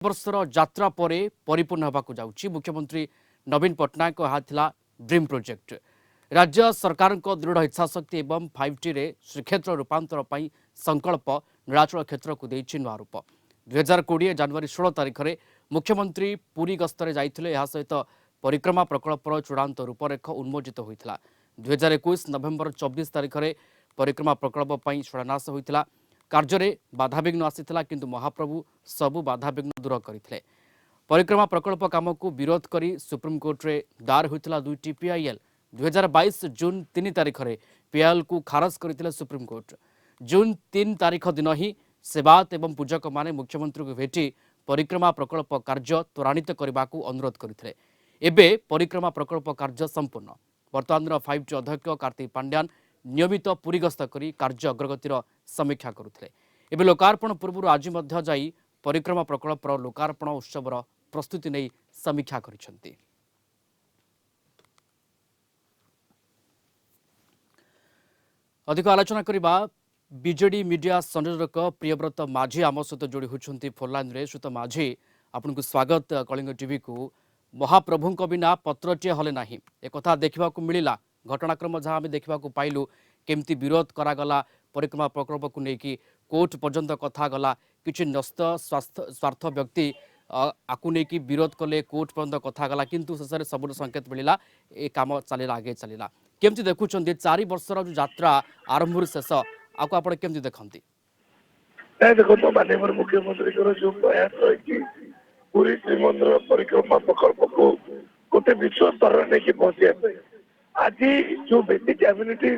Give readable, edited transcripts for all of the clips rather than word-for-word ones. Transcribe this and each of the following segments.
वर्षर यात्रा पर परिपूर्ण होगाक जाऊँगी। मुख्यमंत्री नवीन पट्टनायक यह ड्रीम प्रोजेक्ट राज्य सरकार दृढ़ इच्छाशक्ति एवं 5T रे श्रीक्षेत्र रूपांतर पर संकल्प नीलाचल क्षेत्र को देछि नुआ रूप 2020 जनवरी 16 तारिख में मुख्यमंत्री पुरी गस्तरे जाइथिले। यह सहित परिक्रमा प्रकल्पर चूड़ांत रूपरेख उन्मोचित होता। 2021 नवेम्बर 24 तारिख में परिक्रमा प्रकल्प पर शिलान्यास होता। कार्य बाधाविघ्न आसीथिला किंतु महाप्रभु सबु बाधाविघ्न दूर करथिले। परिक्रमा प्रकल्प काम को विरोध करी सुप्रीमकोर्ट रे दायर होता दुईटी पीआईएल। 2022 जून 3 तारिख में पीआईएल को खारज करथिले सुप्रीमकोर्ट। जून 3 तारिख दिन ही सेवायत एवं पूजक माने मुख्यमंत्री को भेटी परिक्रमा प्रकल्प कार्य त्वरान्वित करने को अनुरोध करथिले। एबे परिक्रमा प्रकल्प कार्य संपूर्ण। वर्तमान 5T अध्यक्ष कार्तिक पांड्यान नियमित पुरी गस्त करी कार्य अग्रगतिर समीक्षा करुथिले। एबे लोकार्पण पूर्व आज मध्य जाई परिक्रमा प्रकल्पर लोकार्पण उत्सवर प्रस्तुति नहीं समीक्षा करिसेंती। अधिक आलोचना करबा बीजेडी मीडिया संयोजक प्रियव्रत माझी आम सहित जोड़ी होती फोनलाइन रे। श्रीत माझी आपन स्वागत कलिंग टीवी को। महाप्रभु बिना पत्रटीए हले नाही एक कथा देखा मिलला। घटनाक्रम जहाँ आम देखा पाइलु केमती विरोध करागला परिक्रमा प्रकल्प को लेकिन कोर्ट पर्यंत कथा गला। किछि न्यस्त स्वार्थ व्यक्ति आकु नहीं विरोध कले कोर्ट पर्यंत कथा गला किंतु शेष में सब संकेत मिलला ए काम चलला आगे चलला। केमती देखुं 4 वर्षर जो यात्रा आरंभ शेष आपको आप केमती देखती? देखो तो माननीय मुख्यमंत्री जो प्रयास रही पूरी श्रीमंदिर परिक्रमा प्रकल्प को गोटे विश्व स्तर नहीं पहुंचे आज जो बेसिक एम्यूनिटी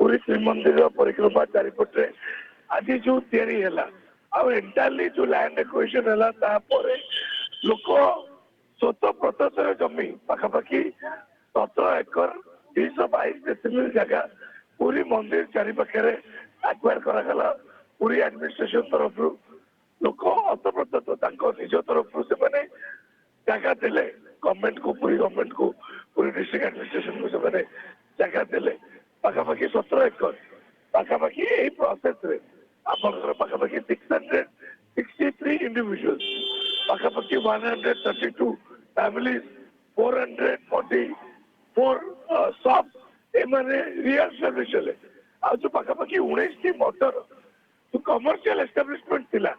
पूरी श्रीमंदिर परिक्रमा चारिपटे आज जो एंटायरली जो लैंड एक्विजिशन है लोक स्वतः प्रतर जमी पाखापाखि 17 एकर 222 डेसिमल जगह पूरी मंदिर चारिपाखे एक्वायर करागला। पूरी एडमिनिस्ट्रेशन तरफ लोक अतप्रत निज तरफ से जगह देले गवर्नमेंट को पूरी डिस्ट्रिक्ट एडमिनिस्ट्रेशन को से जगह देले पाखापाखि 17 एकर पाखापाखि यही प्रोसेस रे आपनकर पाखापाखि 663 इंडिविजुअल्स पाखापाखि 132 फैमिलीज 444 शॉप एमाने रियल सर्विस चले आ जो पाखापाखि 19 टी मोटर जो कमर्शियल एस्टाब्लिशमेंट थिला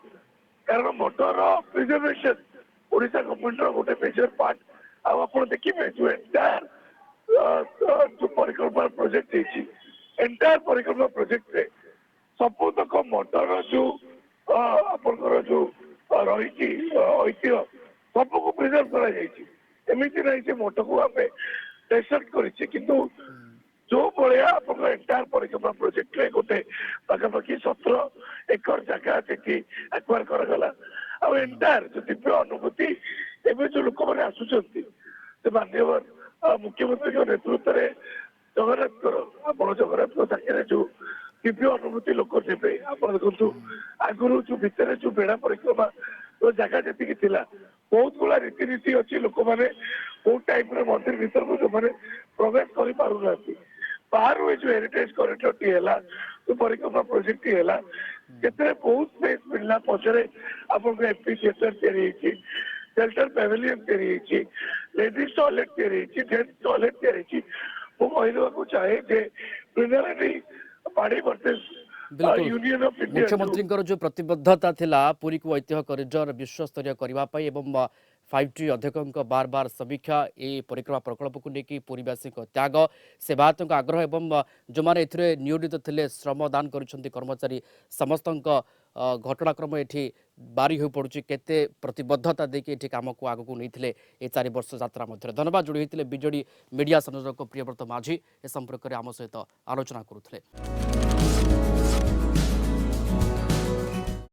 कारण मोटर प्रिजर्वेशन ओडिशा गवर्नमेंट गोटे मेजर पार्ट आप देखिए जो एंटायर जो परिक्रमा प्रोजेक्ट एंटायर परिक्रमा प्रोजेक्ट रे सबुतक मोटर जो आपनकर जो रही ऐतिह्य सबको प्रिजर्व करमती नहीं से मोटर को आम डेस्ट्रक्ट करें किंतु जो भाया आप एंटायर परिक्रमा प्रोजेक्ट रे गोटे पाखापाखि 17 एकर जगह से एक्वायर करागला आ एंटायर जो दिव्य अनुभूति एवं जो लोक मैंने आसुच्च माननीय मुख्यमंत्री नेतृत्व में जगन्नाथ साक्षी जो दिव्य अनुभूति लोक देवे आप देखु आगुरी जो भितर जो बेड़ा परिक्रमा जो जगह जी थी बहुत गुड़ा रीतिनीति अच्छी लोक मैंने बहुत टाइम मंदिर भीतर को जो मैंने प्रवेश कर पार बाहर जो हेरिटेज कॉरिडोर टी है जो परिक्रमा प्रोजेक्ट है बहुत स्पेस मिलला पचरे आपको एमपी थिएटर या शेल्टर पेविलियन या लेडीज टॉयलेट या जेंट्स टॉयलेट या कहवा चाहे यूनियन ऑफ इंडिया मुख्यमंत्री जो प्रतिबद्धता थिला पूरी को ऐतिह्य कॉरिडोर विश्व स्तरीय करने एवं 5T अध्यक्ष बार बार समीक्षा ए परिक्रमा प्रकल्प को लेकिन पूरीवासी त्याग सेवायत आग्रह एवं जो मैंने नियोजित थे श्रमदान कर कर्मचारी समस्त घटनाक्रम ये बारी हो पड़ुछि केते प्रतिबद्धता देखिए काम को आग को नहीं ए 4 वर्ष यात्रा मध्य। धन्यवाद जोड़ी होते बीजेडी मीडिया संयोजक प्रियव्रत माझी ए संपर्क में आम सहित आलोचना करुले।